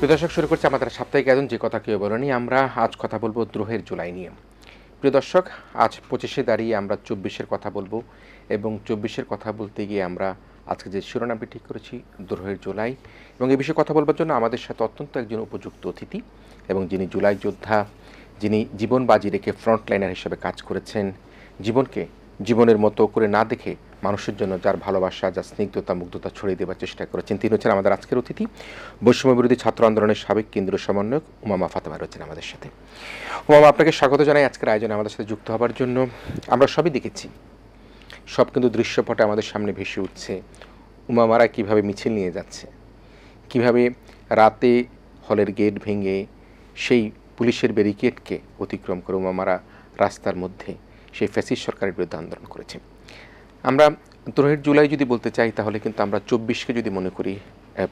প্রিয় দর্শক, শুরু করছি আমাদের সাপ্তাহিক আয়োজন যে কথা কেউ বলেনি। আমরা আজ কথা বলবো দ্রোহের জুলাই নিয়ে। প্রিয় দর্শক, আজ 25-এ দাঁড়িয়ে আমরা 24-এর কথা বলবো এবং 24-এর কথা বলতে গিয়ে আমরা আজকে যে শিরোনামটি ঠিক করেছি দ্রোহের জুলাই, এবং এই বিষয়ে কথা বলবার জন্য আমাদের সাথে অত্যন্ত একজন উপযুক্ত অতিথি এবং যিনি জুলাই যোদ্ধা, যিনি জীবন বাজি রেখে ফ্রন্টলাইনার হিসেবে কাজ করেছেন, জীবনকে জীবনের মতো করে না দেখে মানুষের জন্য যার ভালোবাসা, যার স্নিগ্ধতা, মুগ্ধতা ছড়িয়ে দেওয়ার চেষ্টা করেছেন, তিনি হচ্ছেন আমাদের আজকের অতিথি, বৈষম্য বিরোধী ছাত্র আন্দোলনের সাবেক কেন্দ্রীয় সমন্বয়ক উমামা ফাতেমা রয়েছেন আমাদের সাথে। উমামা, আপনাকে স্বাগত জানাই আজকের আয়োজনে আমাদের সাথে যুক্ত হবার জন্য। আমরা সবই দেখেছি, সব কিন্তু দৃশ্যপটে আমাদের সামনে ভেসে উঠছে। উমামারা কীভাবে মিছিল নিয়ে যাচ্ছে, কিভাবে রাতে হলের গেট ভেঙে সেই পুলিশের ব্যারিকেডকে অতিক্রম করে উমামারা রাস্তার মধ্যে সেই ফ্যাসিস্ট সরকারের বিরুদ্ধে আন্দোলন করেছে। আমরা দ্রোহের জুলাই যদি বলতে চাই তাহলে কিন্তু আমরা 24-কে যদি মনে করি,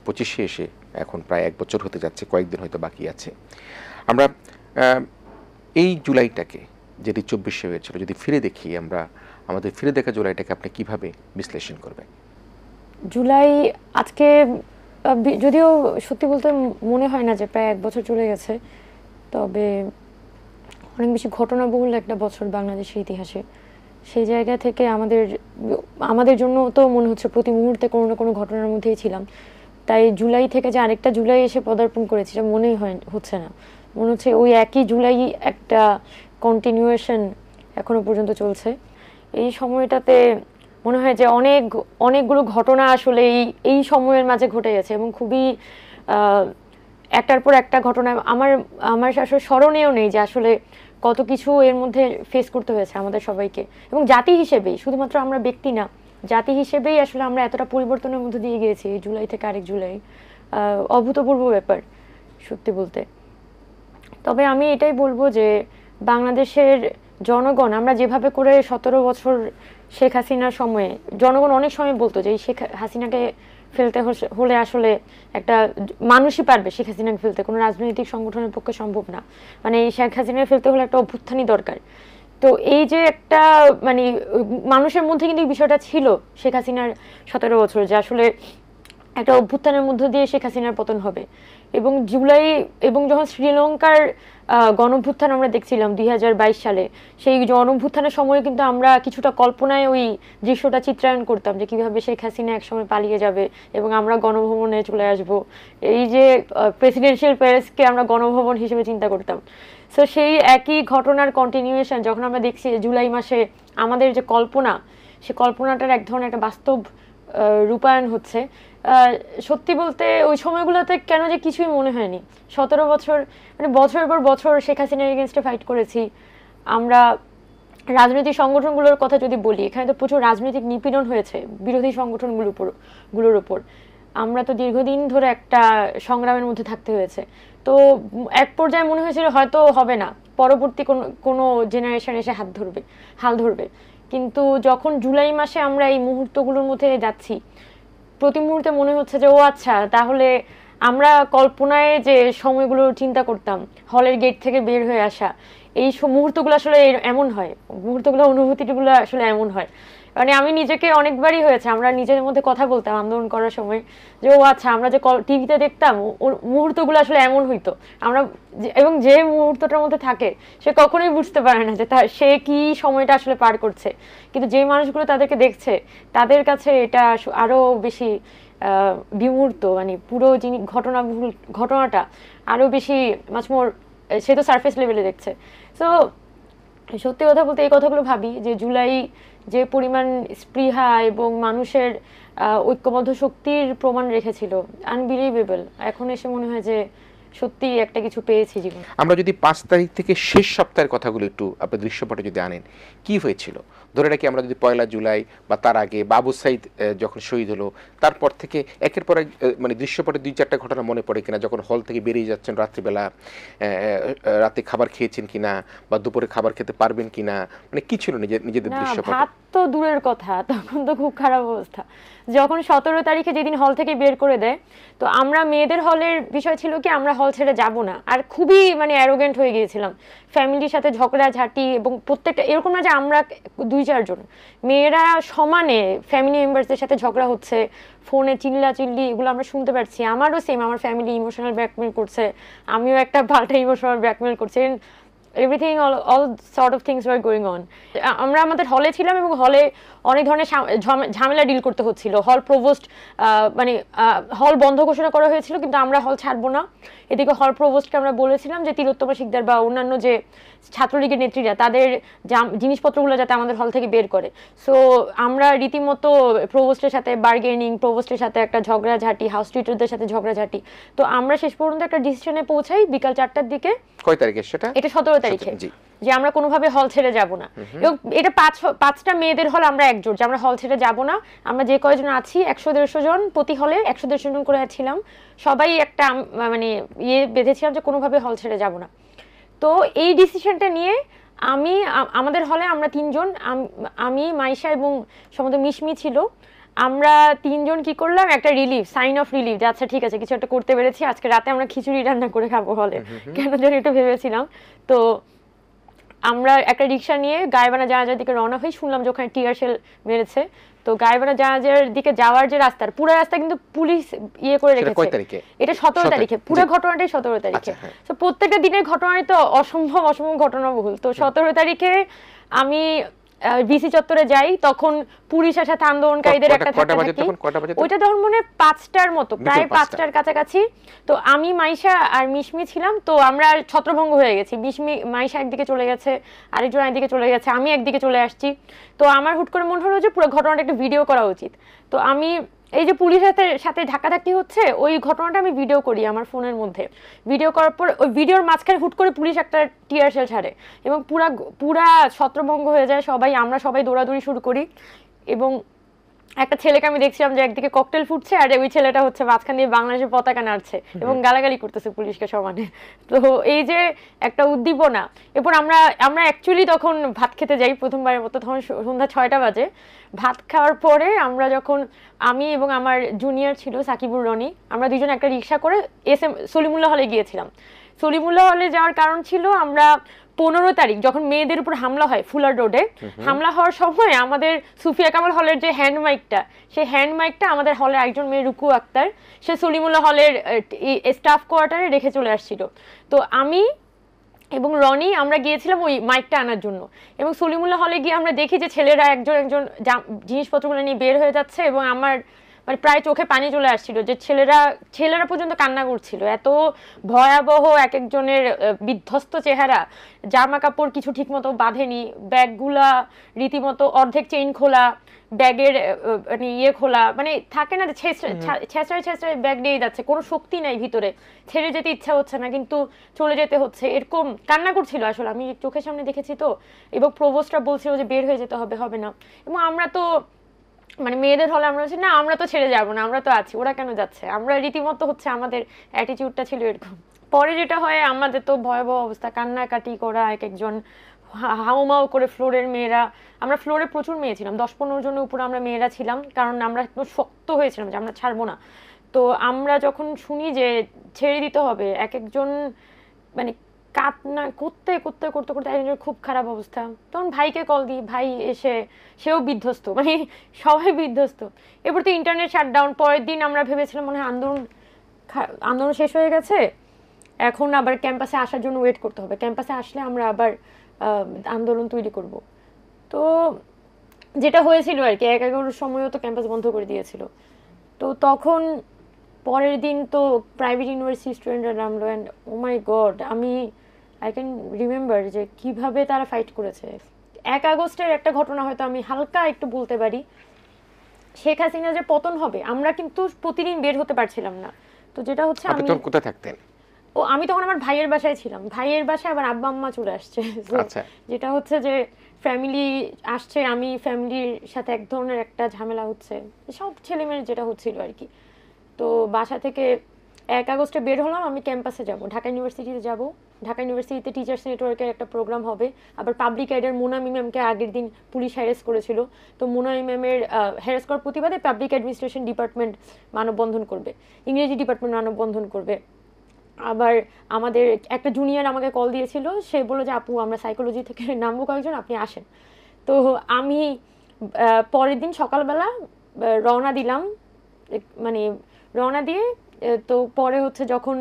25-এ এসে এখন প্রায় 1 বছর হতে যাচ্ছে, কয়েকদিন হয়তো বাকি আছে। আমরা এই জুলাইটাকে, যেটি 24-এ হয়েছিল, যদি ফিরে দেখি, আমরা আমাদের ফিরে দেখা জুলাইটাকে আপনি কিভাবে বিশ্লেষণ করবেন? জুলাই আজকে যদিও সত্যি বলতে মনে হয় না যে প্রায় 1 বছর চলে গেছে, তবে অনেক বেশি ঘটনাবহুল একটা বছর বাংলাদেশের ইতিহাসে। সেই জায়গা থেকে আমাদের জন্য তো মনে হচ্ছে প্রতি মুহূর্তে কোনো না কোনো ঘটনার মধ্যেই ছিলাম। তাই জুলাই থেকে যে আরেকটা জুলাই এসে পদার্পণ করেছি সেটা মনেই হচ্ছে না। মনে হচ্ছে ওই একই জুলাই একটা কন্টিনিউয়েশন এখনো পর্যন্ত চলছে। এই সময়টাতে মনে হয় যে অনেকগুলো ঘটনা আসলে এই সময়ের মাঝে ঘটে গেছে এবং খুবই একটার পর একটা ঘটনা আমার আসলে স্মরণেও নেই যে আসলে কত কিছু এর মধ্যে ফেস করতে হয়েছে আমাদের সবাইকে। এবং জাতি হিসেবেই, শুধুমাত্র আমরা ব্যক্তি না, জাতি হিসেবেই আসলে আমরা এতটা পরিবর্তনের মধ্যে দিয়ে গিয়েছি এই জুলাই থেকে আরেক জুলাই। অভূতপূর্ব ব্যাপার সত্যি বলতে। তবে আমি এটাই বলবো যে বাংলাদেশের জনগণ, আমরা যেভাবে করে 17 বছর শেখ হাসিনার সময়ে জনগণ অনেক সময় বলতো যে এই শেখ হাসিনাকে ফেলতে হলে আসলে একটা মানুষই পারবে শেখ হাসিনাকে ফেলতে, কোনো রাজনৈতিক সংগঠনের পক্ষে সম্ভব না। মানে এই শেখ হাসিনাকে ফেলতে হলে একটা অভ্যুত্থানই দরকার। তো এই যে একটা মানে মানুষের মধ্যে কিন্তু এই বিষয়টা ছিল শেখ হাসিনার 17 বছর, যে আসলে একটা অভ্যুত্থানের মধ্য দিয়ে শেখ হাসিনার পতন হবে। এবং জুলাই এবং যখন শ্রীলঙ্কার গণঅভ্যুত্থান আমরা দেখছিলাম 2022 সালে, সেই গণঅভ্যুত্থানের সময় কিন্তু আমরা কিছুটা কল্পনায় ওই দৃশ্যটা চিত্রায়ন করতাম যে কিভাবে শেখ হাসিনা একসময় পালিয়ে যাবে এবং আমরা গণভবনে চলে আসব। এই যে প্রেসিডেন্সিয়াল প্যালেসকে আমরা গণভবন হিসেবে চিন্তা করতাম। সো সেই একই ঘটনার কন্টিনিউয়েশন যখন আমরা দেখছি জুলাই মাসে আমাদের যে কল্পনা, সে কল্পনাটার এক ধরনের একটা বাস্তব রূপায়ণ হচ্ছে। সত্যি বলতে ওই সময়গুলোতে কেন যে কিছুই মনে হয়নি। 17 বছর মানে বছরের পর বছর শেখ হাসিনার এগেনস্টে ফাইট করেছি আমরা। রাজনৈতিক সংগঠনগুলোর কথা যদি বলি, এখানে তো প্রচুর রাজনৈতিক নিপীড়ন হয়েছে বিরোধী সংগঠনগুলোর উপর। আমরা তো দীর্ঘদিন ধরে একটা সংগ্রামের মধ্যে থাকতে হয়েছে। তো এক পর্যায়ে মনে হয়েছিল হয়তো হবে না, পরবর্তী কোনো জেনারেশন এসে হাল ধরবে। কিন্তু যখন জুলাই মাসে আমরা এই মুহূর্তগুলোর মধ্যে যাচ্ছি, প্রতি মুহূর্তে মনে হচ্ছে যে ও আচ্ছা, তাহলে আমরা কল্পনায় যে সময়গুলো চিন্তা করতাম, হলের গেট থেকে বের হয়ে আসা, এই মুহূর্তগুলো আসলে এমন হয়, মুহূর্তগুলো অনুভূতিগুলো আসলে এমন হয়। মানে আমি নিজেকে অনেকবারই হয়েছে, আমরা নিজেদের মধ্যে কথা বলতাম আন্দোলন করার সময় যে ও আচ্ছা, আমরা যে টিভিতে দেখতাম মুহূর্তগুলো আসলে এমন হইতো। আমরা এবং যে মুহূর্তটার মধ্যে থাকে সে কখনোই বুঝতে পারে না যে সে কি সময়টা আসলে পার করছে, কিন্তু যে মানুষগুলো তাদেরকে দেখছে তাদের কাছে এটা আরো বেশি বিমূর্ত, মানে পুরো ঘটনাটা আরো বেশি মাচ মোর, সে তো সারফেস লেভেলে দেখছে। সো সত্যি কথা বলতে এই কথাগুলো ভাবি যে জুলাই যে পরিমাণ স্পৃহা এবং মানুষের ঐক্যবদ্ধ শক্তির প্রমাণ রেখেছিল, আনবিলিভেবল। এখন এসে মনে হয় যে সত্যি একটা কিছু পেয়েছি জীবন। আমরা যদি 5 তারিখ থেকে শেষ সপ্তাহের কথাগুলো একটু আপনার দৃশ্যপটে যদি আনেন, কি হয়েছিল? ধরে রাখি আমরা যদি 1 জুলাই বা তার আগে বাবু সাইদ যখন শহীদ হলো, তারপর থেকে একের পর এক মানে দৃশ্যপটে 2-4টা ঘটনা মনে পড়ে কিনা? যখন হল থেকে বেরিয়ে যাচ্ছেন রাত্রিবেলা, রাতে খাবার খেয়েছেন কিনা বা দুপুরে খাবার খেতে পারবেন কিনা, মানে কি ছিল নিজেদের দৃশ্যপট? তো দূরের কথা, তখন তো খুব খারাপ অবস্থা। যখন 17 তারিখে যেদিন হল থেকে বের করে দেয়, তো আমরা মেয়েদের হলের বিষয় ছিল কি আমরা হল ছেড়ে যাব না, আর খুবই মানে অ্যারোগেন্ট হয়ে গিয়েছিলাম, ফ্যামিলির সাথে ঝগড়াঝাটি এবং প্রত্যেকটা এরকম না যে আমরা 2-4 জন, মেয়েরা সমানে ফ্যামিলি মেম্বারসদের সাথে ঝগড়া হচ্ছে, ফোনে চিল্লাচিল্লি এগুলো আমরা শুনতে পাচ্ছি। আমারও সেম, আমার ফ্যামিলি ইমোশনাল ব্ল্যাকমেল করছে, আমিও একটা পাল্টা ইমোশনাল ব্ল্যাকমেল করছি, everything all sort of things were going on. আমরা আমাদের হলে ছিলাম এবং হলে অনেক ধরনের ঝামেলা ডিল করতে হচ্ছিল। হল প্রভোস্ট মানে হল বন্ধ ঘোষণা করা হয়েছিল, কিন্তু আমরা হল ছাড়বো না। এদিকে হল প্রভোস্টকে আমরা বলেছিলাম যে তিলোত্তমা শিকদার বা অন্যান্য যে ছাত্রলীগের নেত্রীরা তাদের জিনিসপত্রগুলো যাতে আমাদের হল থেকে বের করে। সো আমরা রীতিমতো প্রভোস্টের সাথে বার্গেনিং, প্রভোস্টের সাথে একটা ঝগড়াঝাটি, হাউস টিচারদের সাথে ঝগড়াঝাটি। তো আমরা শেষ পর্যন্ত একটা ডিসিশনে পৌঁছাই বিকাল 4টার দিকে। কয় তারিখে সেটা? এটা 17 তারিখে, যে আমরা কোনোভাবে হল ছেড়ে যাব না। এবং এটা 5টা মেয়েদের হল, আমরা একজোট যে আমরা হল ছেড়ে যাব না। আমরা যে কয়জন আছি 100-150 জন, প্রতি হলে 100-150 জন করে ছিলাম, সবাই একটা মানে ইয়ে বেঁধেছিলাম যে কোনোভাবে হল ছেড়ে যাব না। তো এই ডিসিশনটা নিয়ে আমাদের হলে আমরা 3জন, আমি, মাইশা এবং সম্ভবত মিশমি ছিল, আমরা 3জন কি করলাম, একটা রিলিফ, সাইন অফ রিলিফ, যে আচ্ছা ঠিক আছে কিছু একটা করতে পেরেছি, আজকে রাতে আমরা খিচুড়ি রান্না করে খাবো হলে, কেন জানি একটু ভেবেছিলাম। তো আমরা একটা রিক্সা নিয়ে গায়েবানা জাহাজের দিকে রওনা হই, শুনলাম যে ওখানে টিয়ার শেল মেরেছে। তো গায়েবানা জাহাজের দিকে যাওয়ার যে রাস্তা, পুরো রাস্তা কিন্তু পুলিশ ইয়ে করে রেখেছে। এটা 17 তারিখে, পুরো ঘটনাটাই 17 তারিখে। তো প্রত্যেকটা দিনের ঘটনাই তো অসম্ভব ঘটনাবহুল। তো 17 তারিখে আমি বিসি চত্বরে যাই, তখন পুলিশের সাথে আন্দোলনকারীদের একটা ওইটা তখন মনে 5টার মতো, প্রায় 5টার কাছাকাছি। তো আমি, মাইশা আর মিশমি ছিলাম। তো আমরা ছত্রভঙ্গ হয়ে গেছি, মাইশা একদিকে চলে গেছে, আরেকজন একদিকে চলে গেছে, আমি একদিকে চলে আসছি। তো আমার হুট করে মনে হলো যে পুরো ঘটনাটা একটা ভিডিও করা উচিত। তো আমি এই যে পুলিশের সাথে ধাক্কাধাক্কি হচ্ছে, ওই ঘটনাটা আমি ভিডিও করি আমার ফোনের মধ্যে। ভিডিও করার পর ওই ভিডিওর মাঝখানে হুট করে পুলিশ একটা টিয়ার শেল ছাড়ে এবং পুরা ছত্রভঙ্গ হয়ে যায় সবাই। আমরা সবাই দৌড়াদৌড়ি শুরু করি এবং একটা ছেলেকে আমি দেখছিলাম যে একদিকে ককটেল ফুটছে, আর ওই ছেলেটা হচ্ছে মাঝখান দিয়ে বাংলাদেশের পতাকা নাড়ছে এবং গালাগালি করতেছে পুলিশকে সমানে। তো এই যে একটা উদ্দীপনা। এরপর আমরা অ্যাকচুয়ালি তখন ভাত খেতে যাই প্রথমবারের মতো, তখন সন্ধ্যা 6টা বাজে। ভাত খাওয়ার পরে আমরা যখন, আমি এবং আমার জুনিয়র ছিল সাকিবুর রনি, আমরা দুজন একটা রিক্সা করে SM সলিমুল্লাহ হলে গিয়েছিলাম। সলিমুল্লাহ হলে যাওয়ার কারণ ছিল, আমরা 15 তারিখ যখন মেয়েদের উপর হামলা হয় ফুলার রোডে, হামলা হওয়ার সময় আমাদের সুফিয়া কামাল হলের যে হ্যান্ড মাইকটা, সেই হ্যান্ড মাইকটা আমাদের হলের একজন মেয়ে রুকু আক্তার, সে সলিমুল্লাহ হলের স্টাফ কোয়ার্টারে রেখে চলে আসছিল। তো আমি এবং রনি আমরা গিয়েছিলাম ওই মাইকটা আনার জন্য, এবং সলিমুল্লাহ হলে গিয়ে আমরা দেখি যে ছেলেরা একজন জিনিসপত্রগুলো নিয়ে বের হয়ে যাচ্ছে, এবং আমার মানে প্রায় চোখে পানি চলে আসছিল যে ছেলেরা পর্যন্ত কান্না করছিল। এত ভয়াবহ এক একজনের বিধ্বস্ত চেহারা, জামা কাপড় কিছু ঠিক মতো বাঁধেনি, ব্যাগগুলা রীতিমতো অর্ধেক চেইন খোলা, ব্যাগের মানে ইয়ে খোলা, মানে থাকে না যে ছেঁচড়ায় ব্যাগ নিয়ে যাচ্ছে, কোনো শক্তি নাই ভিতরে, ছেড়ে যেতে ইচ্ছা হচ্ছে না কিন্তু চলে যেতে হচ্ছে, এরকম কান্না করছিল আসলে, আমি চোখের সামনে দেখেছি। তো এবং প্রভোস্টরা বলছিল যে বের হয়ে যেতে হবে না, এবং আমরা তো মানে মেয়েদের হলে আমরা বলছি না আমরা তো ছেড়ে যাবো না, আমরা তো আছি, ওরা কেন যাচ্ছে, আমরা রীতিমতো হচ্ছে আমাদের অ্যাটিটিউডটা ছিল এরকম। পরে যেটা হয়, আমাদের তো ভয়াবহ অবস্থা, কান্নাকাটি করা, এক একজন হাউমাউ করে ফ্লোরের মেয়েরা, আমরা ফ্লোরে প্রচুর মেয়ে ছিলাম, 10-15 জনের উপরে আমরা মেয়েরা ছিলাম, কারণ আমরা একদম শক্ত হয়েছিলাম যে আমরা ছাড়বো না। তো আমরা যখন শুনি যে ছেড়ে দিতে হবে, এক একজন মানে কান্না করতে করতে করতে করতে একজনের খুব খারাপ অবস্থা। তখন ভাইকে কল দিই, ভাই এসে সেও বিধ্বস্ত, মানে সবাই বিধ্বস্ত। এরপর তো ইন্টারনেট শাটডাউন। পরের দিন আমরা ভেবেছিলাম মনে হয় আন্দোলন শেষ হয়ে গেছে, এখন আবার ক্যাম্পাসে আসার জন্য ওয়েট করতে হবে, ক্যাম্পাসে আসলে আমরা আবার আন্দোলন তৈরি করব। তো যেটা হয়েছিল আর কি, 11টার সময়ও তো ক্যাম্পাস বন্ধ করে দিয়েছিল। তো তখন পরের দিন তো প্রাইভেট ইউনিভার্সিটি স্টুডেন্টরা নামলো, and oh my god, I can remember যে কিভাবে তারা ফাইট করেছে। 1 আগস্টের একটা ঘটনা হয়তো আমি হালকা একটু বলতে পারি, শেখ হাসিনা যে পতন হবে, আমরা কিন্তু প্রতিদিন বের হতে পারছিলাম না। তো যেটা হচ্ছে, আমি কোথায় থাকতেন? আমি তখন আমার ভাইয়ের বাসায় ছিলাম, ভাইয়ের বাসায় আবার আব্বা আম্মা চলে আসছে। যেটা হচ্ছে যে ফ্যামিলি আসছে, আমি ফ্যামিলির সাথে এক ধরনের একটা ঝামেলা হচ্ছে, সব ছেলে মেয়ের যেটা হচ্ছিল আর কি। তো বাসা থেকে 1 আগস্টে বের হলাম, আমি ক্যাম্পাসে যাব, ঢাকা ইউনিভার্সিটিতে যাব। ঢাকা ইউনিভার্সিটিতে টিচার্স নেটওয়ার্কের একটা প্রোগ্রাম হবে। আবার পাবলিক এডের মোনামি ম্যামকে আগের দিন পুলিশ হ্যারেস করেছিল, তো মোনামি ম্যামের হ্যারেস করার প্রতিবাদে পাবলিক অ্যাডমিনিস্ট্রেশন ডিপার্টমেন্ট মানববন্ধন করবে, ইংরেজি ডিপার্টমেন্ট মানববন্ধন করবে। আবার আমাদের একটা জুনিয়র আমাকে কল দিয়েছিল, সে বললো যে আপু আমরা সাইকোলজি থেকে নামবো কয়েকজন, আপনি আসেন। তো আমি পরের দিন সকালবেলা রওনা দিলাম, মানে রওনা দিয়ে তো পরে হচ্ছে যখন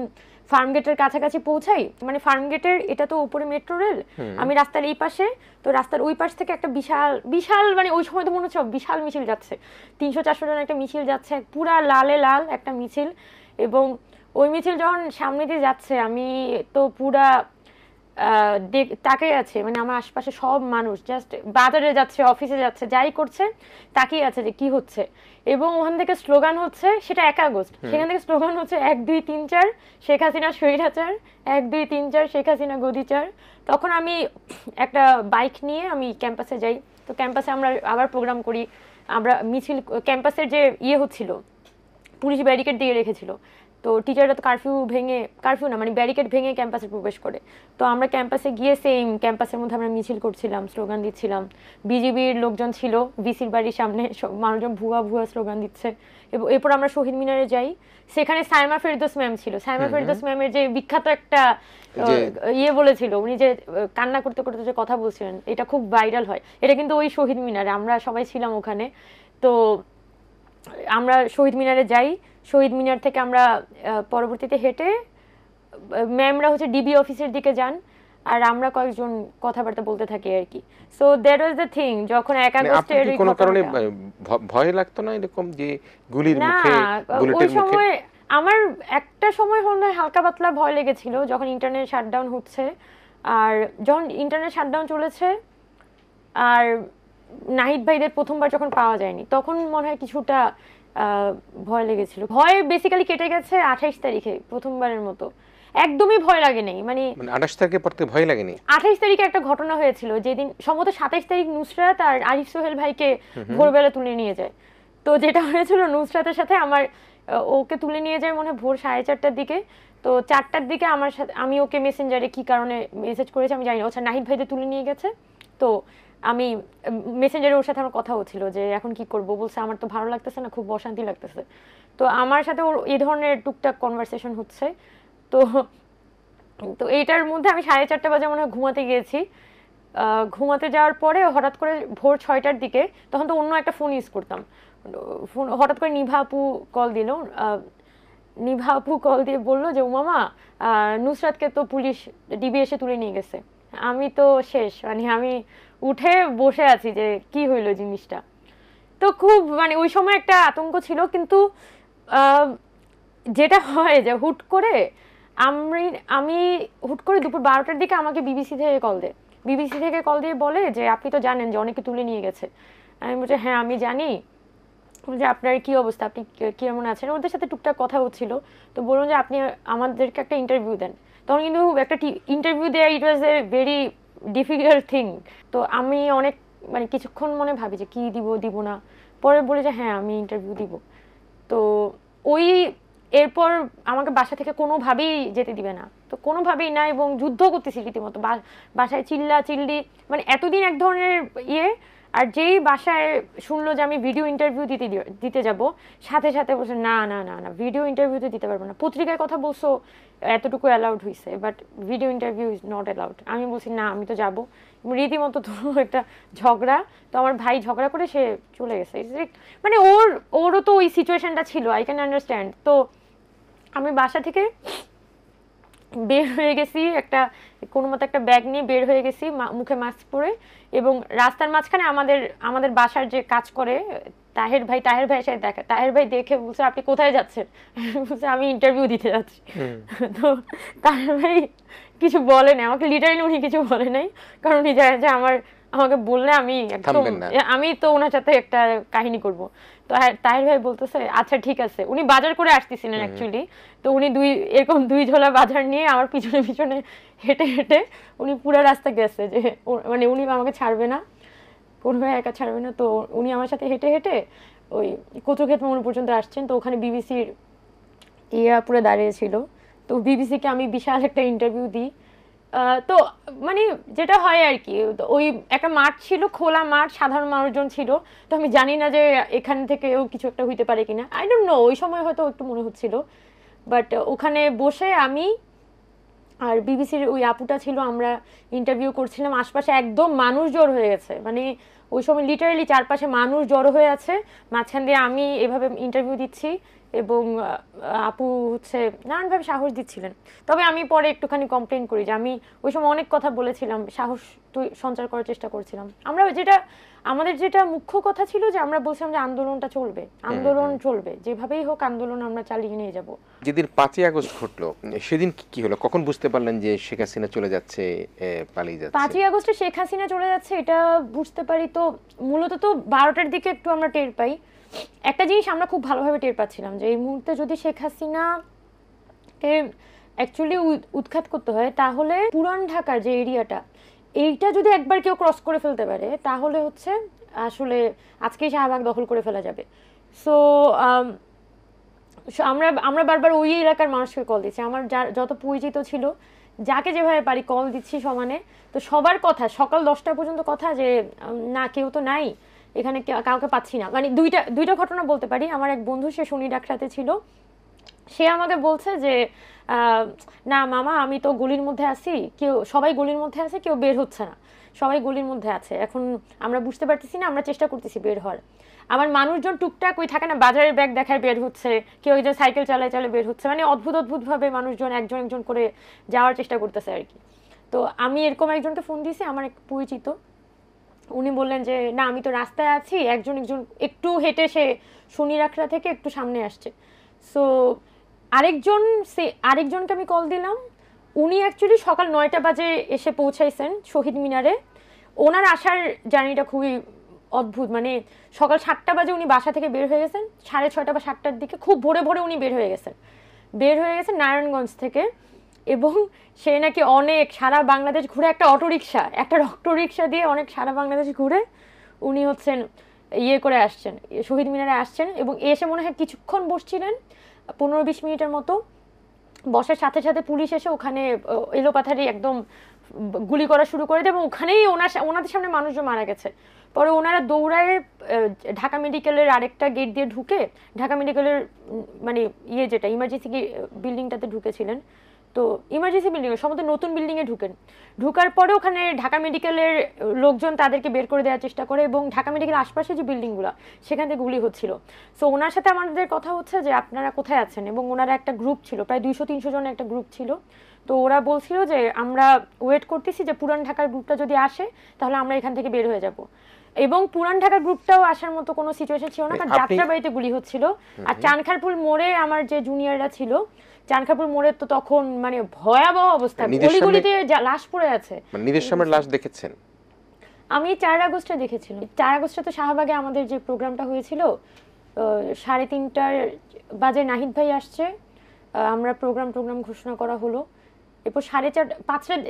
ফার্মগেটের কাছাকাছি পৌঁছাই, মানে ফার্মগেটের এটা তো উপরে মেট্রো রেল, আমি রাস্তার এই পাশে, তো রাস্তার ওই পাশ থেকে একটা বিশাল বিশাল, মানে ওই সময় তো মনে হচ্ছে বিশাল মিছিল যাচ্ছে, 300-400 জন একটা মিছিল যাচ্ছে, পুরা লালে লাল একটা মিছিল। এবং ওই মিছিল যখন সামনে দিয়ে যাচ্ছে, আমি তো পুরা তাকিয়ে আছে, মানে আমার আশপাশে সব মানুষ জাস্ট বাজারে যাচ্ছে, অফিসে যাচ্ছে, যাই করছে তাকিয়ে আছে যে কি হচ্ছে। এবং ওখান থেকে স্লোগান হচ্ছে, সেটা 1 আগস্ট, সেখান থেকে স্লোগান হচ্ছে 1 2 3 4 শেখ হাসিনা স্বৈরাচার, 1 2 3 4 শেখ হাসিনা গদিচার। তখন আমি একটা বাইক নিয়ে আমি ক্যাম্পাসে যাই। তো ক্যাম্পাসে আমরা আবার প্রোগ্রাম করি, আমরা মিছিল, ক্যাম্পাসের যে হচ্ছিল, পুলিশ ব্যারিকেড দিয়ে রেখেছিল, তো টিচাররা তো কারফিউ না মানে ব্যারিকেড ভেঙে ক্যাম্পাসে প্রবেশ করে। তো আমরা ক্যাম্পাসে গিয়ে সেম ক্যাম্পাসের মধ্যে আমরা মিছিল করছিলাম, স্লোগান দিচ্ছিলাম। বিজিবির লোকজন ছিল ভিসির বাড়ির সামনে, সব মানুষজন ভুয়া ভুয়া স্লোগান দিচ্ছে। এবং এরপর আমরা শহীদ মিনারে যাই, সেখানে সাইমা ফেরদৌস ম্যাম ছিল। সাইমা ফেরদৌস ম্যামের যে বিখ্যাত একটা বলেছিল, উনি যে কান্না করতে করতে যে কথা বলছিলেন, এটা খুব ভাইরাল হয়, এটা কিন্তু ওই শহীদ মিনারে, আমরা সবাই ছিলাম ওখানে। তো আমরা শহীদ মিনারে যাই, শহীদ মিনার থেকে আমরা পরবর্তীতে হেঁটে ম্যামরা হচ্ছে ডিবি অফিসের দিকে যান, আর আমরা কয়েকজন কথাবার্তা বলতে থাকি আর কি। So that was the thing. যখন 1 আগস্টে কোনো কারণে ভয় লাগতো না এরকম যে গুলির মুখে, বুলেটের মুখে? আমার একটা সময় হলো হালকা পাতলা ভয় লেগেছিল যখন ইন্টারনেট শাটডাউন হচ্ছে, আর যখন ইন্টারনেট শাটডাউন চলেছে, আর নাহিদ ভাইদের প্রথমবার যখন পাওয়া যায়নি, তখন মনে হয় কিছুটা ভয় লেগেছিল। ভয় বেসিক্যালি কেটে গেছে 28 তারিখে প্রথমবারের মতো, একদমই ভয় লাগে নাই। মানে 28 তারিখে পড়তে ভয় লাগেনি? 28 তারিখে একটা ঘটনা হয়েছিল, যেদিন সম্ভবত 27 তারিখ নুসরাত আর আরিফ সোহেল ভাইকে ভোরবেলা তুলে নিয়ে যায়। তো যেটা হয়েছিল, নুসরাতের সাথে আমার ওকে তুলে নিয়ে যায় মনে হয় ভোর 4:30টার দিকে। তো 4টার দিকে আমার সাথে, আমি ওকে মেসেঞ্জারে কি কারণে মেসেজ করেছি আমি জানি না, আচ্ছা নাহিদ ভাইদের তুলে নিয়ে গেছে। তো আমি মেসেঞ্জারে ওর সাথে আমার কথা হচ্ছিল যে এখন কি করব, বলছে আমার তো ভালো লাগতেছে না, খুব অশান্তি লাগতেছে। তো আমার সাথে ওর এই ধরনের টুকটাক কনভারসেশন হচ্ছে। তো তো এইটার মধ্যে আমি 4:30 বাজে মনে হয় ঘুমাতে গিয়েছি। ঘুমাতে যাওয়ার পরে হঠাৎ করে ভোর 6টার দিকে, তখন তো অন্য একটা ফোন ইউজ করতাম, ফোন হঠাৎ করে নিভা আপু কল দিল। নিভা আপু কল দিয়ে বললো যে উমামা, নুসরাতকে তো পুলিশ ডিবি এসে তুলে নিয়ে গেছে। আমি তো শেষ, মানে আমি উঠে বসে আছি যে কি হইলো জিনিসটা। তো খুব মানে ওই সময় একটা আতঙ্ক ছিল। কিন্তু যেটা হয় যে হুট করে আমি হুট করে দুপুর 12টার দিকে আমাকে বিবিসি থেকে কল দেয়। বিবিসি থেকে কল দিয়ে বলে যে আপনি তো জানেন যে অনেকে তুলে নিয়ে গেছে। আমি বলছি হ্যাঁ আমি জানি, যে আপনার কি অবস্থা, আপনি কেমন আছেন, ওদের সাথে টুকটাক কথা হচ্ছিল। তো বলুন যে আপনি আমাদেরকে একটা ইন্টারভিউ দেন। তখন কিন্তু একটা ইন্টারভিউ দেওয়া ইট ওয়াজ এ ভেরি ডিফিকাল্ট থিং। তো আমি অনেক মানে কিছুক্ষণ মনে ভাবি যে কি দিব না, পরে বলে যে হ্যাঁ আমি ইন্টারভিউ দিব। তো ওই এরপর আমাকে বাসা থেকে কোনোভাবেই যেতে দিবে না, তো কোনোভাবেই না, এবং যুদ্ধ করতেছি রীতিমতো, বাসায় চিল্লি, মানে এতদিন এক ধরনের ইয়ে। আর যেই বাসায় শুনলো যে আমি ভিডিও ইন্টারভিউ দিতে যাব, সাথে সাথে বলছে না না না না ভিডিও ইন্টারভিউ তো দিতে পারবো না, পত্রিকায় কথা বলছো এতটুকু অ্যালাউড হয়েছে, but video interview is not allowed. আমি বলছি না আমি তো যাবো, রীতিমতো তো একটা ঝগড়া। তো আমার ভাই ঝগড়া করে সে চলে গেছে। মানে ওরও তো ওই সিচুয়েশনটা ছিল, আই ক্যান আন্ডারস্ট্যান্ড। তো আমি বাসা থেকে বের হয়ে গেছি, কোনো মতো একটা ব্যাগ নিয়ে বের হয়ে গেছি, মুখে মাস্ক পরে। এবং রাস্তার মাঝখানে আমাদের বাসার যে কাজ করে তাহের ভাই সাথে দেখা, তাহের ভাই দেখে বলছে আপনি কোথায় যাচ্ছেন, বলছে আমি ইন্টারভিউ দিতে যাচ্ছি। তো তাহের ভাই কিছু বলে নাই আমাকে, লিটারালি উনি কিছু বলে নাই, কারণ উনি জানে যে আমাকে বললে আমি একদম, আমি তো ওনার সাথে একটা কাহিনী করব। তো তাহের ভাই বলতেছে আচ্ছা ঠিক আছে, উনি বাজার করে আসতেছিলেন অ্যাকচুয়ালি। তো উনি এরকম 2 ঝোলা বাজার নিয়ে আমার পিছনে পিছনে হেঁটে হেঁটে উনি পুরো রাস্তা গেছে, যে মানে উনি আমাকে ছাড়বে না, কোনোভাবে একা ছাড়বে না। তো উনি আমার সাথে হেঁটে হেঁটে ওই কচুক্ষেত মোড় পর্যন্ত আসছেন। তো ওখানে বিবিসির আপুরে দাঁড়িয়েছিল। তো বিবিসিকে আমি বিশাল একটা ইন্টারভিউ দিই। তো মানে যেটা হয় আর কি, তো ওই একটা মাঠ ছিল, খোলা মাঠ, সাধারণ মানুষজন ছিল। তো আমি জানি না যে এখান থেকেও কিছু একটা হইতে পারে কিনা, আই ডোন্ট নো, ওই সময় হয়তো একটু মনে হচ্ছিল। বাট ওখানে বসে আমি আর বিবিসির ওই আপুটা ছিল, আমরা ইন্টারভিউ করছিলাম, আশপাশে একদম মানুষ জড়ো হয়ে গেছে, মানে ওই সময় লিটারালি চারপাশে মানুষ জড়ো হয়ে আছে, মাঝখান দিয়ে আমি এভাবে ইন্টারভিউ দিচ্ছি এবং আপু হচ্ছে নানানভাবে সাহস দিচ্ছিলেন। তবে আমি পরে একটুখানি কমপ্লেন করি যে আমি ওই সময় অনেক কথা বলেছিলাম, সাহস সঞ্চার করার চেষ্টা করছিলাম। আমরা যেটা আমাদের যেটা মুখ্য কথা ছিল যে আমরা বলছিলাম যে আন্দোলনটা চলবে, আন্দোলন চলবে, যেভাবেই হোক আন্দোলন আমরা চালিয়ে নিয়ে যাব। যেদিন 5ই আগস্ট ঘটলো সেদিন কি হলো, কখন বুঝতে পারলেন যে শেখ হাসিনা চলে যাচ্ছে, পালিয়ে যাচ্ছে? 5ই আগস্টে শেখ হাসিনা চলে যাচ্ছে এটা বুঝতে পারি তো মূলত তো 12টার দিকে একটু আমরা টের পাই। একটা জিনিস আমরা খুব ভালোভাবে টের পাচ্ছিলাম যে এই মুহূর্তে যদি শেখ হাসিনাকে অ্যাকচুয়ালি উৎখাত করতে হয়, তাহলে পুরান ঢাকার যে এরিয়াটা, এইটা যদি একবার কেউ ক্রস করে ফেলতে পারে, তাহলে হচ্ছে আসলে আজকেই শাহবাগ দখল করে ফেলা যাবে। সো আমরা আমরা বারবার ওই এলাকার মানুষকে কল দিচ্ছি, আমার যত পরিচিত ছিল, যাকে যেভাবে পারি কল দিচ্ছি সমানে। তো সবার কথা সকাল 10টা পর্যন্ত কথা যে না কেউ তো নাই এখানে, কাউকে পাচ্ছি না। মানে দুইটা ঘটনা বলতে পারি। আমার এক বন্ধু, সে শনি ডাকরাতে ছিল, সে আমাকে বলছে যে না মামা, আমি তো গলির মধ্যে আছি, সবাই গলির মধ্যে আছে, কেউ বের হচ্ছে না, সবাই গলির মধ্যে আছে, এখন আমরা বুঝতে পারতেছি না, আমরা চেষ্টা করতেছি বের হওয়ার। আমার মানুষজন টুকটাক ওই থাকে না, বাজারের ব্যাগ দেখায় বের হচ্ছে, কেউ একজন সাইকেল চালায় চালায় বের হচ্ছে, মানে অদ্ভুত অদ্ভুত ভাবে মানুষজন একজন একজন করে যাওয়ার চেষ্টা করতেছে আর কি। তো আমি এরকম একজনকে ফোন দিয়েছি, আমার এক পরিচিত, উনি বললেন যে না আমি তো রাস্তায় আছি, একজন একটু হেঁটে সে শনি রাখরা থেকে একটু সামনে আসছে। সো আরেকজনকে আমি কল দিলাম, উনি অ্যাকচুয়ালি সকাল 9টা বাজে এসে পৌঁছাইছেন শহীদ মিনারে। ওনার আসার জার্নিটা খুবই অদ্ভুত, মানে সকাল 7টা বাজে উনি বাসা থেকে বের হয়ে গেছেন, 6:30 বা 7টার দিকে খুব ভোরে ভোরে উনি বের হয়ে গেছেন নারায়ণগঞ্জ থেকে। এবং সে নাকি অনেক সারা বাংলাদেশ ঘুরে, একটা অটোরিকশা দিয়ে অনেক সারা বাংলাদেশ ঘুরে উনি হচ্ছেন ইয়ে করে আসছেন, শহীদ মিনারে আসছেন। এবং এসে মনে হয় কিছুক্ষণ বসছিলেন, 15-20 মিনিটের মতো। বসার সাথে সাথে পুলিশ এসে ওখানে এলোপাথারি একদম গুলি করা শুরু করে দেয় এবং ওখানেই ওনাদের সামনে মানুষজন মারা গেছে। পরে ওনারা দৌড়ায় ঢাকা মেডিকেলের আরেকটা গেট দিয়ে ঢুকে, ঢাকা মেডিকেলের মানে ইয়ে যেটা ইমার্জেন্সি বিল্ডিংটাতে ঢুকেছিলেন। তো ইমার্জেন্সি বিল্ডিং সম্ভবত নতুন বিল্ডিংয়ে ঢুকার পরে ওখানে ঢাকা মেডিকেলের লোকজন তাদেরকে বের করে দেওয়ার চেষ্টা করে এবং ঢাকা মেডিকেল আশপাশে যে বিল্ডিংগুলো সেখান থেকে গুলি হচ্ছিল। সো ওনার সাথে আমাদের কথা হচ্ছে যে আপনারা কোথায় আছেন, এবং ওনারা একটা গ্রুপ ছিল, প্রায় 200-300 জনের একটা গ্রুপ ছিল। তো ওরা বলছিল যে আমরা ওয়েট করতেছি যে পুরান ঢাকার গ্রুপটা যদি আসে তাহলে আমরা এখান থেকে বের হয়ে যাব। এবং পুরান ঢাকার গ্রুপটাও আসার মতো কোনো সিচুয়েশন ছিল না, কারণ যাত্রাবাড়িতে গুলি হচ্ছিল। আর চানখারপুল মোড়ে আমার যে জুনিয়ররা ছিল, চানখারপুল মোড়ে তো তখন মানে ভয়াবহ অবস্থা, গলিগলিতে লাশ পড়ে আছে। মানে নিজের সামনে লাশ দেখেছেন? আমি 4 আগস্টে দেখেছিলাম। 4 আগস্টে তো শাহবাগে আমাদের যে প্রোগ্রামটা হয়েছিল, 3:30 বাজে নাহিদ ভাই আসছে, আমরা প্রোগ্রাম ঘোষণা করা হলো। এরপর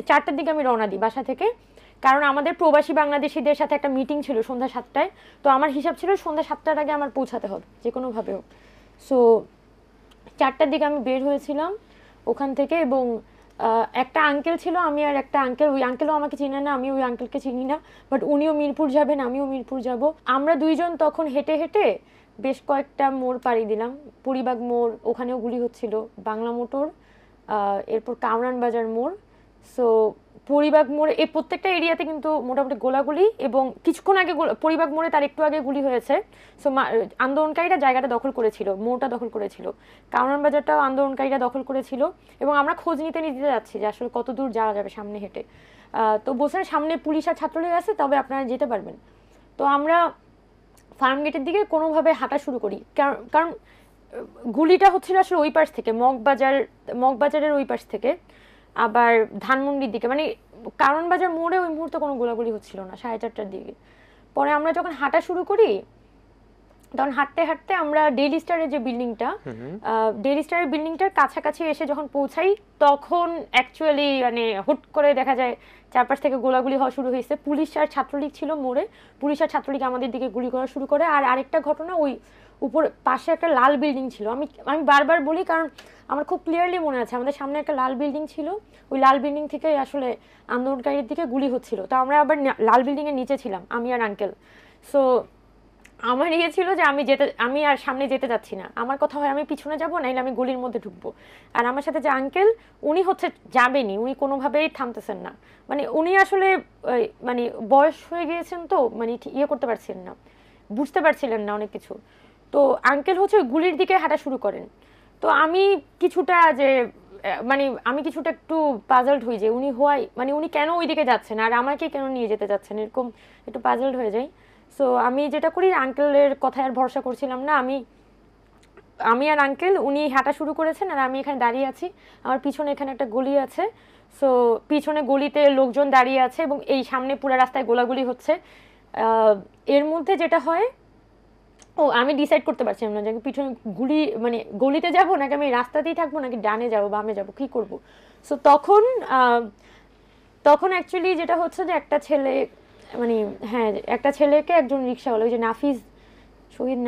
4টার দিকে আমি রওনা দিই বাসা থেকে, কারণ আমাদের প্রবাসী বাংলাদেশিদের সাথে একটা মিটিং ছিল সন্ধ্যা 7টায়। তো আমার হিসাব ছিল সন্ধ্যা 7টার আগে আমার পৌঁছাতে হবে যে কোনোভাবে হোক। সো 4টার দিকে আমি বের হয়েছিলাম ওখান থেকে। এবং একটা আঙ্কেল ছিল, আমি আর একটা আঙ্কেল, ওই আঙ্কেলও আমাকে চিনে না, আমি ওই আঙ্কেলকে চিনি না, বাট উনিও মিরপুর যাবেন, আমিও মিরপুর যাব। আমরা দুইজন তখন হেঁটে হেঁটে বেশ কয়েকটা মোড় পাড়ি দিলাম। পরিবাগ মোড়, ওখানেও গুলি হচ্ছিল, বাংলা মোটর, এরপর কামরান বাজার মোড়। সো পরিবাগ মোড়ে এই প্রত্যেকটা এরিয়াতে কিন্তু মোটামুটি গোলাগুলি, এবং কিছুক্ষণ আগে পরিবাগ মোড়ে তার একটু আগে গুলি হয়েছে। সো আন্দোলনকারীরা জায়গাটা দখল করেছিল, মোড়টা দখল করেছিল, কামরান বাজারটাও আন্দোলনকারীরা দখল করেছিল। এবং আমরা খোঁজ নিতে যাচ্ছি যে আসলে কত দূর যাওয়া যাবে সামনে হেঁটে। তো বলছেন সামনে পুলিশ আর ছাত্রলীগ আছে, তবে আপনারা যেতে পারবেন। তো আমরা ফার্ম গেটের দিকে কোনোভাবে হাঁটা শুরু করি, কারণ গুলিটা হচ্ছিল আসলে ওই পাশ থেকে, মগবাজারের ওই পাশ থেকে, আবার ধানমন্ডির দিকে, মানে কারণ বাজার মোড়ে ওই মুহূর্তে কোনো গোলাগুলি হচ্ছিল না 4:30টার দিকে। পরে আমরা যখন হাঁটা শুরু করি, তখন হাঁটতে হাঁটতে আমরা ডেইলি স্টারের যে বিল্ডিংটা, ডেইলি স্টারের বিল্ডিংটার কাছাকাছি এসে যখন পৌঁছাই, তখন অ্যাকচুয়ালি মানে হুট করে দেখা যায় চারপাশ থেকে গোলাগুলি হওয়া শুরু হয়েছে। পুলিশ আর ছাত্রলীগ ছিল মোড়ে, পুলিশ আর ছাত্রলীগ আমাদের দিকে গুলি করা শুরু করে। আর আরেকটা ঘটনা, ওই উপর পাশে একটা লাল বিল্ডিং ছিল, আমি আমি বারবার বলি কারণ আমার খুব ক্লিয়ারলি মনে আছে, আমাদের সামনে একটা লাল বিল্ডিং ছিল, ওই লাল বিল্ডিং থেকে আসলে আন্দোলনকারীর দিকে গুলি হচ্ছিল। তো আমরা আবার লাল বিল্ডিংয়ের নিচে ছিলাম, আমি আর আঙ্কেল। সো আমার ইয়ে ছিল যে আমি আর সামনে যেতে যাচ্ছি না, আমার কথা হয় আমি পিছনে যাব, নাইলে আমি গলির মধ্যে ঢুকবো। আর আমার সাথে যে আঙ্কেল, উনি হচ্ছে যাবেনি, উনি কোনোভাবেই থামতেছেন না, মানে উনি আসলে মানে বয়স হয়ে গিয়েছেন, তো মানে ইয়ে করতে পারছেন না, বুঝতে পারছিলেন না অনেক কিছু। তো আঙ্কেল হচ্ছে গুলির দিকে হাঁটা শুরু করেন। তো আমি কিছুটা যে মানে আমি কিছুটা একটু পাজলড হই যে উনি মানে উনি কেন ওই দিকে যাচ্ছেন আর আমাকে কেন নিয়ে যেতে যাচ্ছেন, এরকম একটু পাজলড হয়ে যাই। সো আমি যেটা করি, আঙ্কেলের কথায় আর ভরসা করছিলাম না, আমি আর আঙ্কেল, উনি হাঁটা শুরু করেছেন আর আমি এখানে দাঁড়িয়ে আছি, আমার পিছনে এখানে একটা গলি আছে। সো পিছনে গলিতে লোকজন দাঁড়িয়ে আছে এবং এই সামনে পুরো রাস্তায় গোলাগুলি হচ্ছে। এর মধ্যে যেটা হয়, আমি ডিসাইড করতে পারছিলাম না যে আমি পিছনে মানে গলিতে যাব নাকি আমি রাস্তাতেই থাকবো, নাকি ডানে যাব বামে যাব, কি করব। সো তখন অ্যাকচুয়ালি যেটা হচ্ছে যে একটা ছেলে, মানে হ্যাঁ, একটা ছেলেকে একজন রিক্সাওয়ালা, ওই যে নাফিজ, শহীদ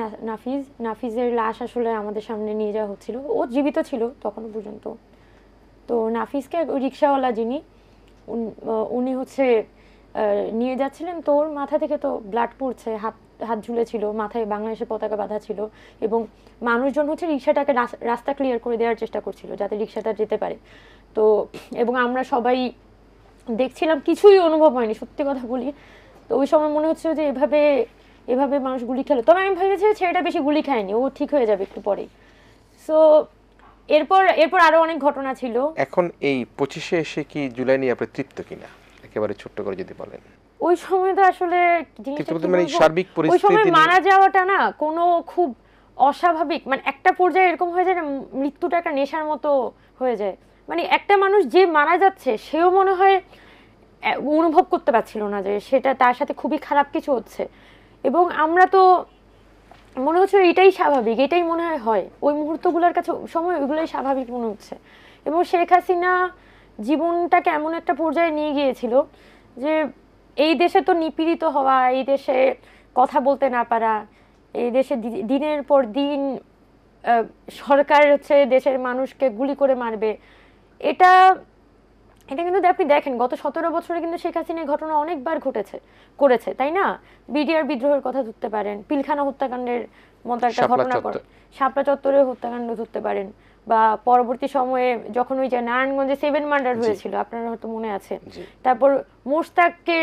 নাফিজের লাশ আসলে আমাদের সামনে নিয়ে যাওয়া হচ্ছিল, ও জীবিত ছিল তখনও পর্যন্ত। তো নাফিজকে ওই রিক্সাওয়ালা যিনি, উনি হচ্ছে নিয়ে যাচ্ছিলেন, তো ওর মাথা থেকে তো ব্লাড পড়ছে, হাত হাত ঝুলেছিল, মাথায় বাংলাদেশের পতাকা বাঁধা ছিল, এবং মানুষজন হচ্ছে রিক্সাটাকে রাস্তা ক্লিয়ার করে দেওয়ার চেষ্টা করছিল যাতে রিক্সাটা যেতে পারে। তো এবং আমরা সবাই দেখছিলাম, কিছুই অনুভব হয়নি, সত্যি কথা বলি। তো ওই সময় মনে হচ্ছে যে এভাবে এভাবে মানুষ গুলি খেলো, তবে আমি ভেবেছি ছেলেটা বেশি গুলি খায়নি, ও ঠিক হয়ে যাবে একটু পরেই। সো এরপর এরপর আরো অনেক ঘটনা ছিল। এখন এই 25-এ এসে কি জুলাই নিয়ে আপনি তৃপ্ত কিনা, একেবারে ছোট্ট করে যদি বলেন। ওই সময় তো আসলে মানে সার্বিক ওই পরিস্থিতি, সময় মারা যাওয়াটা না কোনো খুব অস্বাভাবিক, মানে একটা পর্যায়ে এরকম হয়ে যায় না, মৃত্যুটা একটা নেশার মতো হয়ে যায়। মানে একটা মানুষ যে মারা যাচ্ছে, সেও মনে হয় অনুভব করতে পারছিল না যে সেটা তার সাথে খুবই খারাপ কিছু হচ্ছে, এবং আমরা তো মনে হচ্ছে এটাই স্বাভাবিক, এটাই মনে হয় ওই মুহূর্তগুলোর কাছে সময় ওইগুলোই স্বাভাবিক মনে হচ্ছে। এবং শেখ হাসিনা জীবনটাকে এমন একটা পর্যায়ে নিয়ে গিয়েছিল যে এই দেশে তো নিপীড়িত হওয়া, এই দেশে কথা বলতে না পারা, এই দেশে দিনের পর দিন সরকার হচ্ছে দেশের মানুষকে গুলি করে মারবে, এটা এটা কিন্তু আপনি দেখেন গত 17 বছরে কিন্তু শেখ হাসিনার ঘটনা অনেকবার করেছে, তাই না? বিডিআর বিদ্রোহের কথা ধরতে পারেন, পিলখানা হত্যাকাণ্ডের মতো একটা ঘটনা, শাপলা চত্বরের হত্যাকাণ্ড ধরতে পারেন, বা পরবর্তী সময়ে যখন ওই যে নারায়ণগঞ্জে 7 মার্ডার হয়েছিল, আপনার হয়তো মনে আছে। তারপর মোশতাককে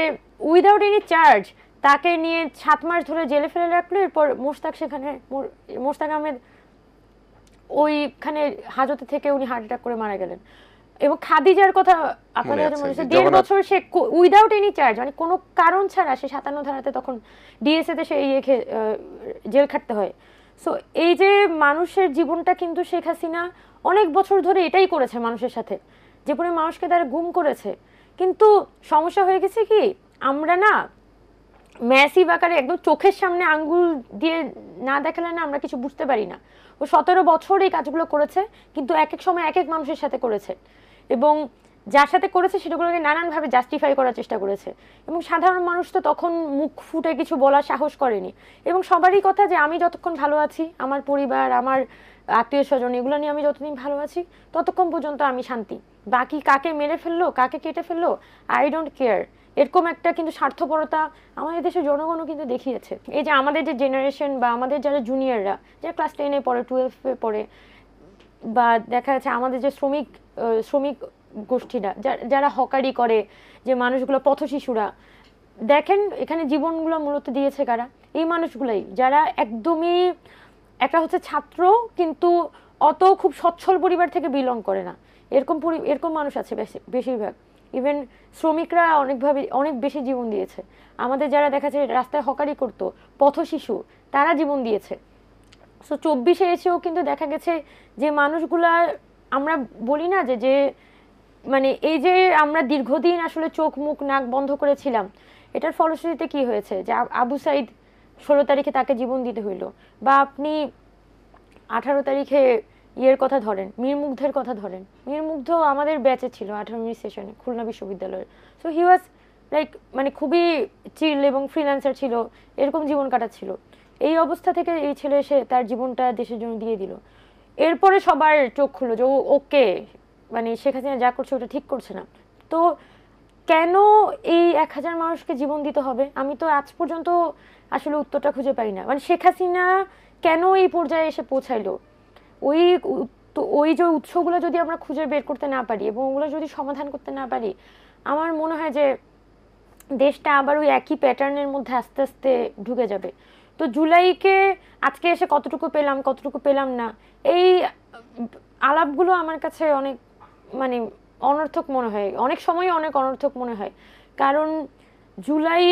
উইদাউট এনি চার্জ তাকে নিয়ে 7 মাস ধরে জেলে ফেলে রাখলো, এরপর মোশতাক আহমেদ ওইখানে হাজতে থেকে উনি হার্ট অ্যাটাক করে মারা গেলেন। এবং খাদিজার কথা আপনাদের মনে আছে, 1.5 বছর সে উইদাউট এনি চার্জ, মানে কোনো কারণ ছাড়া সে 57 ধারাতে তখন ডিএসএ তে সে জেল খাটতে হয়। সো এই যে মানুষের জীবনটা কিন্তু শেখ হাসিনা অনেক বছর ধরে এটাই করেছে মানুষের সাথে, যে পরিমাণ মানুষকে তারা গুম করেছে। কিন্তু সমস্যা হয়ে গেছে কি, আমরা না ম্যাসিভ আকারে একদম চোখের সামনে আঙ্গুল দিয়ে না দেখালে না আমরা কিছু বুঝতে পারি না। ও 17 বছর এই কাজগুলো করেছে, কিন্তু এক এক সময় এক এক মানুষের সাথে করেছে, এবং যার সাথে করেছে সেটাগুলোকে নানানভাবে জাস্টিফাই করার চেষ্টা করেছে, এবং সাধারণ মানুষ তো তখন মুখ ফুটে কিছু বলার সাহস করেনি। এবং সবারই কথা যে আমি যতক্ষণ ভালো আছি, আমার পরিবার, আমার আত্মীয় স্বজন, এগুলো নিয়ে আমি যতদিন ভালো আছি ততক্ষণ পর্যন্ত আমি শান্তি, বাকি কাকে মেরে ফেললো, কাকে কেটে ফেললো, আই ডোন্ট কেয়ার, এরকম একটা কিন্তু স্বার্থপরতা আমাদের দেশের জনগণও কিন্তু দেখিয়েছে। এই যে আমাদের যে জেনারেশন বা আমাদের যারা জুনিয়ররা, যারা ক্লাস 10-এ পড়ে, 12-এ পড়ে, বা দেখা যাচ্ছে আমাদের যে শ্রমিক গোষ্ঠীরা যারা হকারি করে, যে মানুষগুলো পথশিশুরা, দেখেন এখানে জীবনগুলো মূলত দিয়েছে কারা? এই মানুষগুলাই, যারা একদমই একটা হচ্ছে ছাত্র কিন্তু অত খুব সচ্ছল পরিবার থেকে বিলং করে না, এরকম মানুষ আছে বেশিরভাগ। ইভেন শ্রমিকরা অনেক বেশি জীবন দিয়েছে। আমাদের যারা দেখা যায় রাস্তায় হকারি করতো, পথশিশু, তারা জীবন দিয়েছে। সো 24-এ এসেও কিন্তু দেখা গেছে যে মানুষগুলা, আমরা বলি না যে মানে এই যে আমরা দীর্ঘদিন আসলে চোখ মুখ নাক বন্ধ করেছিলাম, এটার ফলশ্রুতিতে কি হয়েছে যে আবু সাইদ 16 তারিখে তাকে জীবন দিতে হইলো, বা আপনি 18 তারিখে ইয়ের কথা ধরেন, মীর মুগ্ধের কথা ধরেন। মীর মুগ্ধ আমাদের ব্যাচে ছিল 18 সেশনে খুলনা বিশ্ববিদ্যালয়ের। সো হি ওয়াজ লাইক মানে খুবই চিল এবং ফ্রিল্যান্সার ছিল, এরকম জীবন কাটাচ্ছিল। এই অবস্থা থেকে এই ছেলে এসে তার জীবনটা দেশের জন্য দিয়ে দিল। এরপরে সবার চোখ খুললো যে ওকে মানে শেখ হাসিনা যা করছে ওটা ঠিক করছে না। তো কেন এই 1000 মানুষকে জীবন দিতে হবে? আমি তো আজ পর্যন্ত আসলে উত্তরটা খুঁজে পাই না। মানে শেখ হাসিনা কেন এই পর্যায়ে এসে পৌঁছাইলো? ওই তো ওই যে উৎসগুলো যদি আমরা খুঁজে বের করতে না পারি এবং ওগুলো যদি সমাধান করতে না পারি, আমার মনে হয় যে দেশটা আবার ওই একই প্যাটার্নের মধ্যে আস্তে আস্তে ঢুকে যাবে। তো জুলাইকে আজকে এসে কতটুকু পেলাম কতটুকু পেলাম না, এই আলাপগুলো আমার কাছে অনেক মানে অনর্থক মনে হয়, অনেক সময় অনেক অনর্থক মনে হয়। কারণ জুলাই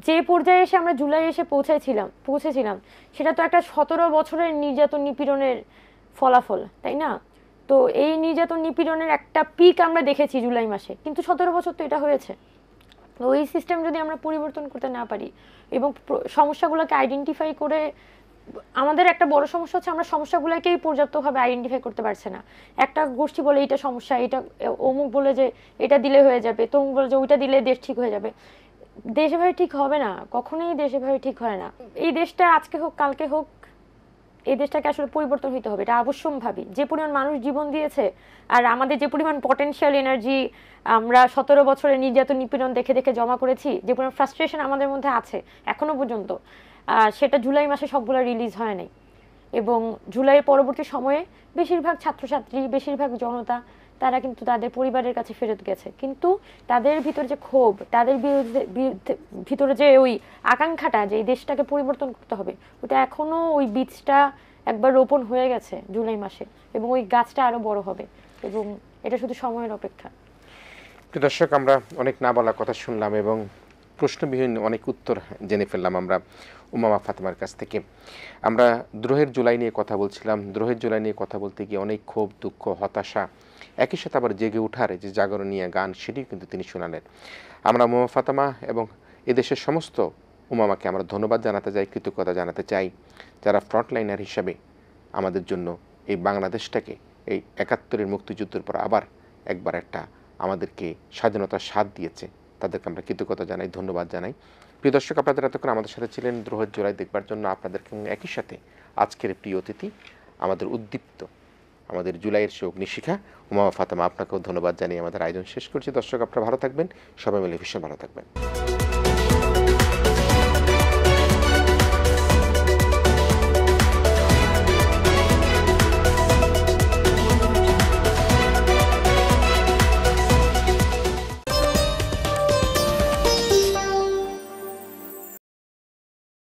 যে পর্যায়ে এসে আমরা জুলাই এসে পৌঁছেছিলাম সেটা তো একটা 17 বছরের নির্যাতন নিপীড়নের ফলাফল, তাই না? তো এই নির্যাতন নিপীড়নের একটা পিক আমরা দেখেছি জুলাই মাসে, কিন্তু 17 বছর তো এটা হয়েছে। ওই সিস্টেম যদি আমরা পরিবর্তন করতে না পারি এবং সমস্যাগুলোকে আইডেন্টিফাই করে, আমাদের একটা বড় সমস্যা হচ্ছে আমরা সমস্যাগুলোকেই পর্যাপ্তভাবে আইডেন্টিফাই করতে পারছি না। একটা গোষ্ঠী বলে এটা সমস্যা, এটা অমুক বলে যে এটা দিলে হয়ে যাবে, তমুক বলে যে ওইটা দিলে দেশ ঠিক হয়ে যাবে। দেশ এভাবে ঠিক হবে না, কখনোই দেশ এভাবে ঠিক হয় না। এই দেশটা আজকে হোক কালকে হোক, এই দেশটাকে আসলে পরিবর্তন হতে হবে, এটা অবশ্যম্ভাবী। যে পরিমাণ মানুষ জীবন দিয়েছে আর আমাদের যে পরিমাণ পটেনশিয়াল এনার্জি আমরা 17 বছরের নির্যাতন নিপীড়ন দেখে দেখে জমা করেছি, যে পরিমাণ ফ্রাস্ট্রেশন আমাদের মধ্যে আছে এখনো পর্যন্ত, সেটা জুলাই মাসে সবগুলো রিলিজ হয় নাই। এবং জুলাইয়ের পরবর্তী সময়ে বেশিরভাগ ছাত্রছাত্রী, বেশিরভাগ জনতা তারা কিন্তু তাদের পরিবারের কাছে ফেরত গেছে, কিন্তু তাদের ভিতরে যে ক্ষোভ, তাদের ভিতরে যে ওই আকাঙ্ক্ষাটা যে এই দেশটাকে পরিবর্তন করতে হবে, ওটা এখনো ওই বীজটা একবার রোপণ হয়ে গেছে জুলাই মাসে, এবং ওই গাছটা আরো বড় হবে, এবং এটা শুধু সময়ের অপেক্ষা। দর্শক, আমরা অনেক না বলা কথা শুনলাম এবং প্রশ্নবিহীন অনেক উত্তর জেনে ফেললাম আমরা উমামা ফাতেমার কাছ থেকে। আমরা দ্রোহের জুলাই নিয়ে কথা বলছিলাম। দ্রোহের জুলাই নিয়ে কথা বলতে গিয়ে অনেক ক্ষোভ, দুঃখ, হতাশা, একই সাথে আবার জেগে ওঠার যে জাগরণীয় গান, সেটিও কিন্তু তিনি শোনালেন। আমরা উমামা ফাতেমা এবং এদেশের সমস্ত উমামাকে আমরা ধন্যবাদ জানাতে চাই, কৃতজ্ঞতা জানাতে চাই, যারা ফ্রন্টলাইনার হিসাবে আমাদের জন্য এই বাংলাদেশটাকে এই 71-এর মুক্তিযুদ্ধের পর আবার একবার একটা আমাদেরকে স্বাধীনতার স্বাদ দিয়েছে। তাদেরকে আমরা কৃতজ্ঞতা জানাই, ধন্যবাদ জানাই। প্রিয় দর্শক, আপনাদের এতক্ষণ আমাদের সাথে ছিলেন দ্রোহের জুলাই দেখবার জন্য। আপনাদেরকে একই সাথে আজকের প্রিয় অতিথি, আমাদের উদ্দীপ্ত, আমাদের জুলাইয়ের শোক নিশিখা উমামা ফাতেমা, আপনাকেও ধন্যবাদ জানিয়ে আমাদের আয়োজন শেষ করছি। দর্শক, আপনারা ভালো থাকবেন, সবাই মিলে ভীষণ ভালো থাকবেন।